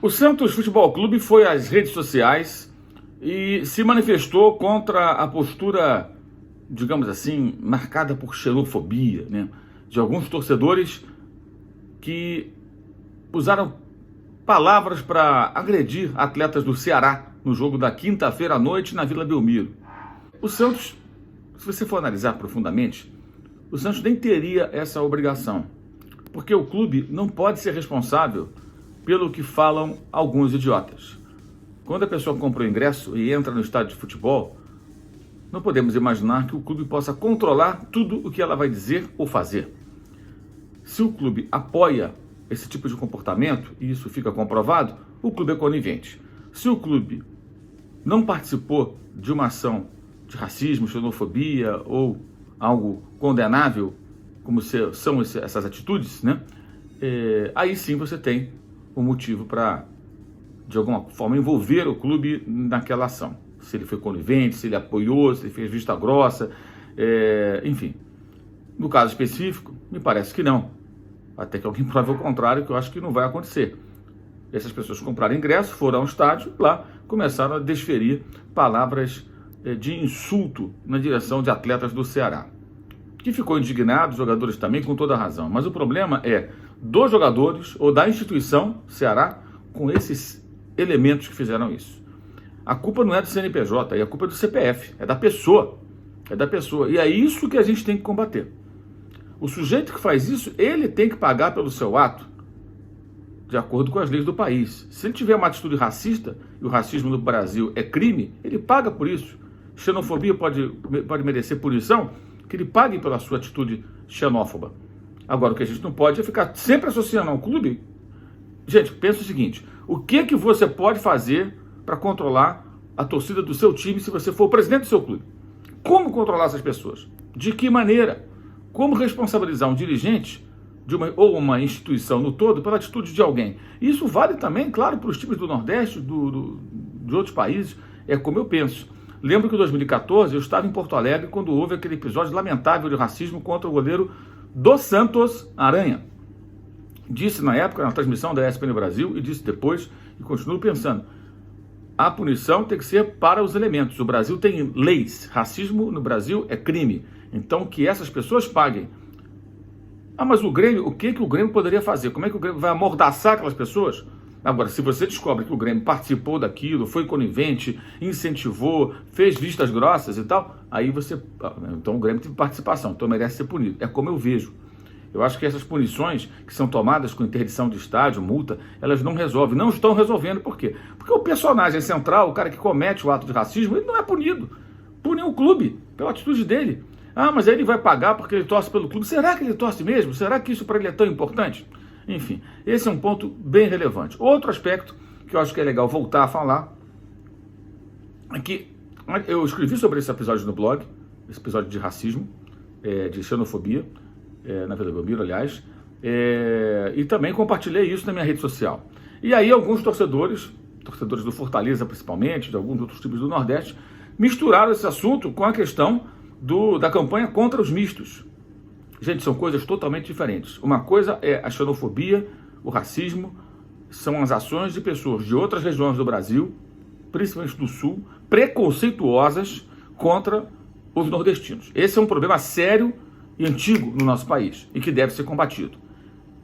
O Santos Futebol Clube foi às redes sociais e se manifestou contra a postura, digamos assim, marcada por xenofobia, né, de alguns torcedores que usaram palavras para agredir atletas do Ceará no jogo da quinta-feira à noite na Vila Belmiro. O Santos, se você for analisar profundamente, o Santos nem teria essa obrigação, porque o clube não pode ser responsável pelo que falam alguns idiotas. Quando a pessoa compra o ingresso e entra no estádio de futebol, não podemos imaginar que o clube possa controlar tudo o que ela vai dizer ou fazer. Se o clube apoia esse tipo de comportamento, e isso fica comprovado, o clube é conivente. Se o clube não participou de uma ação de racismo, xenofobia ou algo condenável, como são essas atitudes, né? Aí sim você tem um motivo para, de alguma forma, envolver o clube naquela ação. Se ele foi conivente, se ele apoiou, se ele fez vista grossa, enfim. No caso específico, me parece que não. Até que alguém prove o contrário, que eu acho que não vai acontecer. Essas pessoas compraram ingresso, foram ao estádio, lá começaram a desferir palavras de insulto na direção de atletas do Ceará. Que ficou indignado, os jogadores também, com toda a razão. Mas o problema é dos jogadores ou da instituição Ceará com esses elementos que fizeram isso. A culpa não é do CNPJ, a culpa é do CPF, é da pessoa. É da pessoa. E é isso que a gente tem que combater. O sujeito que faz isso, ele tem que pagar pelo seu ato, de acordo com as leis do país. Se ele tiver uma atitude racista, e o racismo no Brasil é crime, ele paga por isso. Xenofobia pode merecer punição, que ele pague pela sua atitude xenófoba. Agora, o que a gente não pode é ficar sempre associando ao clube. Gente, pensa o seguinte, o que você pode fazer para controlar a torcida do seu time se você for o presidente do seu clube? Como controlar essas pessoas? De que maneira? Como responsabilizar um dirigente ou uma instituição no todo pela atitude de alguém? Isso vale também, claro, para os times do Nordeste, de outros países. É como eu penso. Lembro que em 2014 eu estava em Porto Alegre quando houve aquele episódio lamentável de racismo contra o goleiro do Santos, Aranha. Disse na época, na transmissão da ESPN Brasil, e disse depois, e continuo pensando, a punição tem que ser para os elementos. O Brasil tem leis. Racismo no Brasil é crime. Então que essas pessoas paguem. Ah, mas o Grêmio, o que o Grêmio poderia fazer? Como é que o Grêmio vai amordaçar aquelas pessoas? Agora, se você descobre que o Grêmio participou daquilo, foi conivente, incentivou, fez vistas grossas e tal, aí então o Grêmio teve participação, então merece ser punido. É como eu vejo. Eu acho que essas punições que são tomadas com interdição de estádio, multa, elas não resolvem, não estão resolvendo. Por quê? Porque o personagem central, o cara que comete o ato de racismo, ele não é punido. Pune o clube pela atitude dele. Ah, mas aí ele vai pagar porque ele torce pelo clube. Será que ele torce mesmo? Será que isso para ele é tão importante? Enfim, esse é um ponto bem relevante. Outro aspecto que eu acho que é legal voltar a falar é que eu escrevi sobre esse episódio no blog, esse episódio de racismo, de xenofobia, na Vila Belmiro, aliás, e também compartilhei isso na minha rede social. E aí alguns torcedores do Fortaleza principalmente, de alguns outros times do Nordeste, misturaram esse assunto com a questão da campanha contra os mistos. Gente, são coisas totalmente diferentes. Uma coisa é a xenofobia, o racismo, são as ações de pessoas de outras regiões do Brasil, principalmente do Sul, preconceituosas contra os nordestinos. Esse é um problema sério e antigo no nosso país e que deve ser combatido.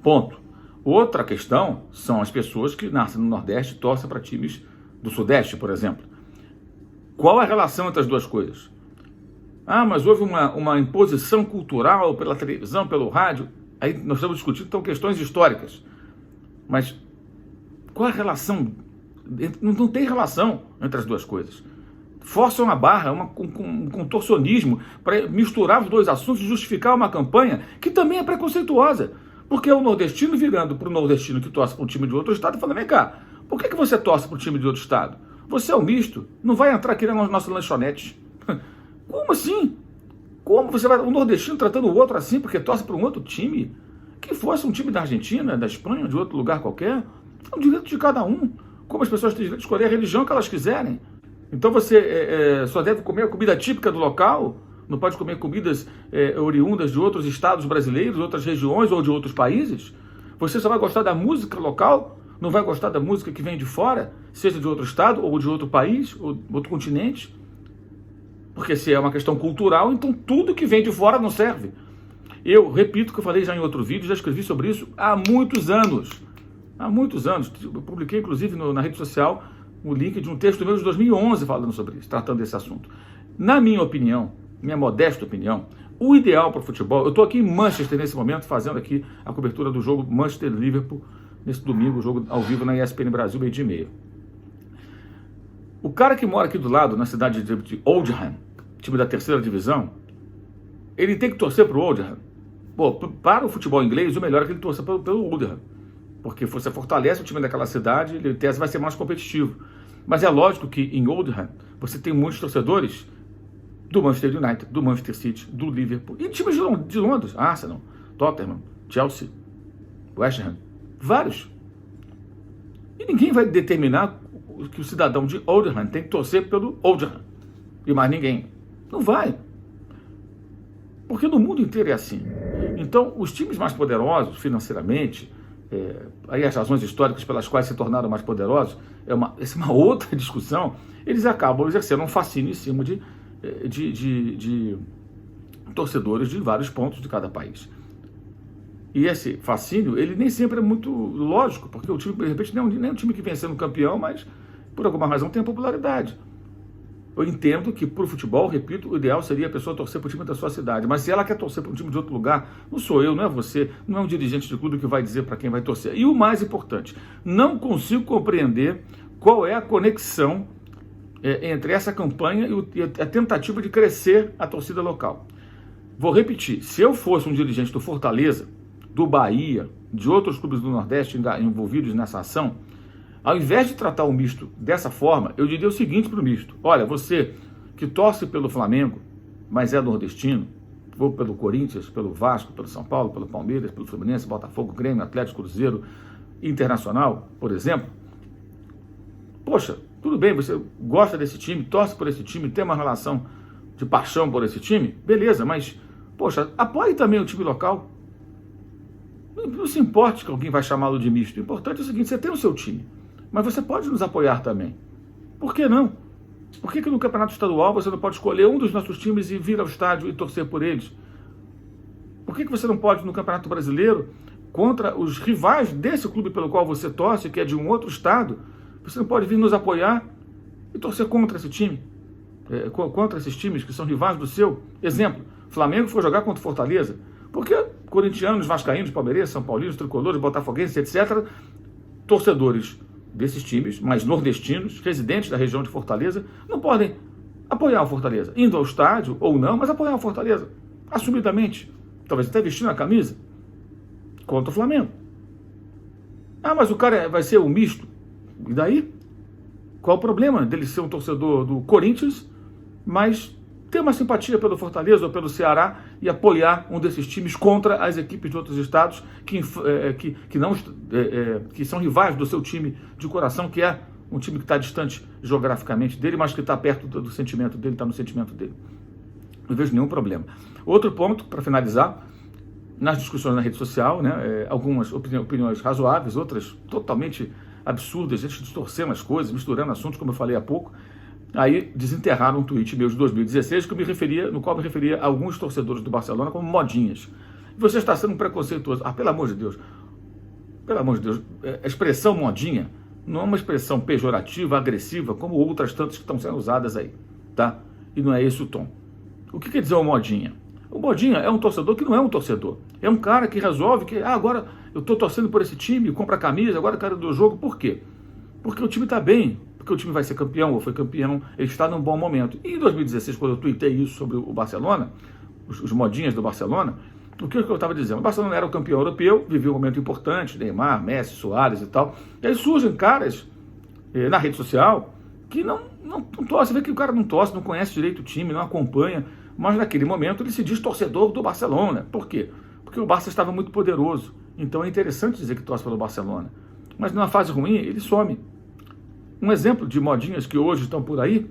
Ponto. Outra questão são as pessoas que nascem no Nordeste e torcem para times do Sudeste, por exemplo. Qual a relação entre as duas coisas? Ah, mas houve uma imposição cultural pela televisão, pelo rádio. Aí nós estamos discutindo, então, questões históricas. Mas qual a relação? Não tem relação entre as duas coisas. Forçam a barra, um contorcionismo para misturar os dois assuntos e justificar uma campanha que também é preconceituosa. Porque é o nordestino virando para o nordestino que torce para um time de outro estado e falando, vem cá, por que você torce para um time de outro estado? Você é um misto, não vai entrar aqui na nossa lanchonete. Como assim? Como você vai, um nordestino tratando o outro assim porque torce para um outro time? Que fosse um time da Argentina, da Espanha, de outro lugar qualquer? É um direito de cada um. Como as pessoas têm direito de escolher a religião que elas quiserem. Então você só deve comer a comida típica do local, não pode comer comidas oriundas de outros estados brasileiros, outras regiões ou de outros países. Você só vai gostar da música local, Não vai gostar da música que vem de fora, seja de outro estado, ou de outro país, ou outro continente? Porque se é uma questão cultural, então tudo que vem de fora não serve. Eu repito o que eu falei já em outro vídeo, já escrevi sobre isso há muitos anos. Há muitos anos. Eu publiquei, inclusive, na rede social, o link de um texto meu de 2011 falando sobre isso, tratando desse assunto. Na minha opinião, minha modesta opinião, o ideal para o futebol... Eu estou aqui em Manchester nesse momento, fazendo aqui a cobertura do jogo Manchester-Liverpool, nesse domingo, o jogo ao vivo na ESPN Brasil, 12h30. O cara que mora aqui do lado, na cidade de Oldham, time da terceira divisão, ele tem que torcer para o Oldham. Pô, para o futebol inglês, o melhor é que ele torça pelo Oldham. Porque você fortalece o time daquela cidade, ele tese vai ser mais competitivo. Mas é lógico que em Oldham você tem muitos torcedores do Manchester United, do Manchester City, do Liverpool, e times de Londres, Arsenal, Tottenham, Chelsea, West Ham, vários. E ninguém vai determinar que o cidadão de Oldham tem que torcer pelo Oldham, e mais ninguém. Não vai. Porque no mundo inteiro é assim. Então, os times mais poderosos financeiramente, aí as razões históricas pelas quais se tornaram mais poderosos, essa é uma outra discussão, eles acabam exercendo um fascínio em cima de torcedores de vários pontos de cada país. E esse fascínio, ele nem sempre é muito lógico, porque o time, de repente, nem é um time que vem sendo campeão, mas por alguma razão tem a popularidade. Eu entendo que, para o futebol, repito, o ideal seria a pessoa torcer para o time da sua cidade. Mas se ela quer torcer para um time de outro lugar, não sou eu, não é você, não é um dirigente de clube que vai dizer para quem vai torcer. E o mais importante, não consigo compreender qual é a conexão entre essa campanha e a tentativa de crescer a torcida local. Vou repetir, se eu fosse um dirigente do Fortaleza, do Bahia, de outros clubes do Nordeste envolvidos nessa ação, ao invés de tratar o misto dessa forma, eu diria o seguinte para o misto: olha, você que torce pelo Flamengo, mas é nordestino, ou pelo Corinthians, pelo Vasco, pelo São Paulo, pelo Palmeiras, pelo Fluminense, Botafogo, Grêmio, Atlético, Cruzeiro, Internacional, por exemplo, poxa, tudo bem, você gosta desse time, torce por esse time, tem uma relação de paixão por esse time, beleza, mas, poxa, apoie também o time local. Não se importe que alguém vai chamá-lo de misto. O importante é o seguinte: você tem o seu time, mas você pode nos apoiar também. Por que não? Por que no campeonato estadual você não pode escolher um dos nossos times e vir ao estádio e torcer por eles? Por que você não pode no Campeonato Brasileiro, contra os rivais desse clube pelo qual você torce, que é de um outro estado, você não pode vir nos apoiar e torcer contra esse time? Contra esses times que são rivais do seu? Exemplo, Flamengo foi jogar contra Fortaleza. Por que corintianos, vascaínos, palmeirenses, são paulinos, tricolores, botafoguenses, etc., torcedores desses times, mais nordestinos, residentes da região de Fortaleza, não podem apoiar o Fortaleza, indo ao estádio ou não, mas apoiar o Fortaleza, assumidamente, talvez até vestindo a camisa, contra o Flamengo? Ah, mas o cara vai ser um misto. E daí? Qual o problema dele ser um torcedor do Corinthians, mas ter uma simpatia pelo Fortaleza ou pelo Ceará e apoiar um desses times contra as equipes de outros estados que são rivais do seu time de coração, que é um time que está distante geograficamente dele, mas que está perto do sentimento dele, está no sentimento dele. Não vejo nenhum problema. Outro ponto, para finalizar, nas discussões na rede social, né, algumas opiniões razoáveis, outras totalmente absurdas, gente distorcendo as coisas, misturando assuntos, como eu falei há pouco. Aí desenterraram um tweet meu de 2016 no qual me referia a alguns torcedores do Barcelona como modinhas. Você está sendo preconceituoso. Ah, pelo amor de Deus. Pelo amor de Deus. A expressão modinha não é uma expressão pejorativa, agressiva, como outras tantas que estão sendo usadas aí, tá? E não é esse o tom. O que quer dizer o modinha? O modinha é um torcedor que não é um torcedor. É um cara que resolve que, agora eu estou torcendo por esse time, compra a camisa, agora eu quero do jogo. Por quê? Porque o time está bem, porque o time vai ser campeão ou foi campeão, ele está num bom momento. E em 2016, quando eu tuitei isso sobre o Barcelona, os modinhas do Barcelona, o que eu estava dizendo? O Barcelona era o campeão europeu, vivia um momento importante, Neymar, Messi, Suárez e tal. E aí surgem caras na rede social que não torce, vê que o cara não torce, não conhece direito o time, não acompanha, mas naquele momento ele se diz torcedor do Barcelona. Por quê? Porque o Barça estava muito poderoso. Então é interessante dizer que torce pelo Barcelona. Mas numa fase ruim, ele some. Um exemplo de modinhas que hoje estão por aí,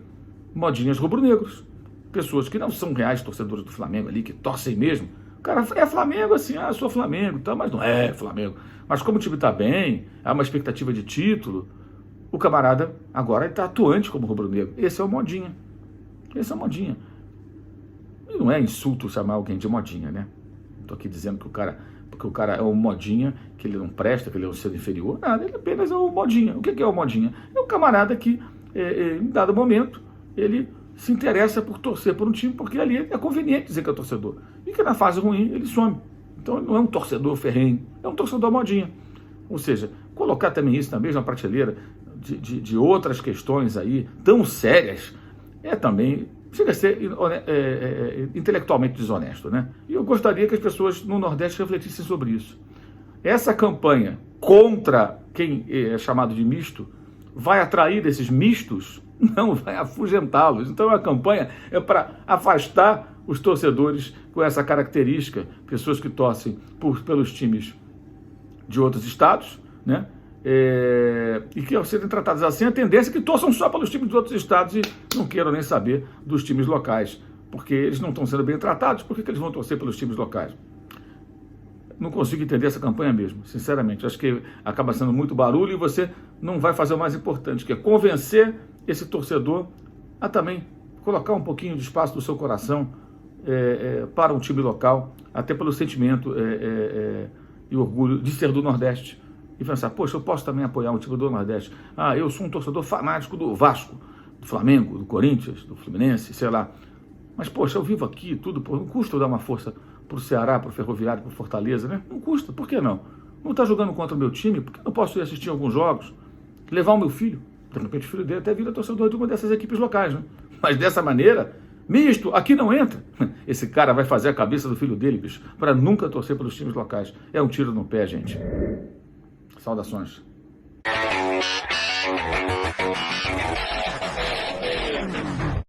modinhas rubro-negros. Pessoas que não são reais torcedores do Flamengo ali, que torcem mesmo, cara é Flamengo assim, eu sou Flamengo, tá, mas não é Flamengo. Mas como o time está bem, há uma expectativa de título, o camarada agora está atuante como rubro-negro. Esse é o modinha. Esse é o modinha. E não é insulto chamar alguém de modinha, né? Estou aqui dizendo que porque o cara é um modinha, que ele não presta, que ele é um ser inferior. Nada, ele apenas é o modinha. O que é o modinha? É um camarada que, em dado momento, ele se interessa por torcer por um time, porque ali é conveniente dizer que é torcedor. E que na fase ruim ele some. Então ele não é um torcedor ferrenho, é um torcedor modinha. Ou seja, colocar também isso na mesma prateleira de outras questões aí, tão sérias, também chega a ser intelectualmente desonesto, né? E eu gostaria que as pessoas no Nordeste refletissem sobre isso. Essa campanha contra quem é chamado de misto vai atrair esses mistos? Não, vai afugentá-los. Então a campanha é para afastar os torcedores com essa característica, pessoas que torcem pelos times de outros estados, né? E que ao serem tratados assim, a tendência é que torçam só pelos times de outros estados e não queiram nem saber dos times locais, porque eles não estão sendo bem tratados, por que eles vão torcer pelos times locais? Não consigo entender essa campanha mesmo, sinceramente. Acho que acaba sendo muito barulho e você não vai fazer o mais importante, que é convencer esse torcedor a também colocar um pouquinho de espaço do seu coração para um time local, até pelo sentimento e orgulho de ser do Nordeste. E pensar, poxa, eu posso também apoiar um time do Nordeste. Eu sou um torcedor fanático do Vasco, do Flamengo, do Corinthians, do Fluminense, sei lá. Mas, poxa, eu vivo aqui, tudo, não custa eu dar uma força para o Ceará, para o Ferroviário, para o Fortaleza, né? Não custa, por que não? Não está jogando contra o meu time, por que não posso ir assistir alguns jogos? Levar o meu filho, de repente o filho dele até vira torcedor de uma dessas equipes locais, né? Mas dessa maneira, misto, aqui não entra. Esse cara vai fazer a cabeça do filho dele, bicho, para nunca torcer pelos times locais. É um tiro no pé, gente. Saudações.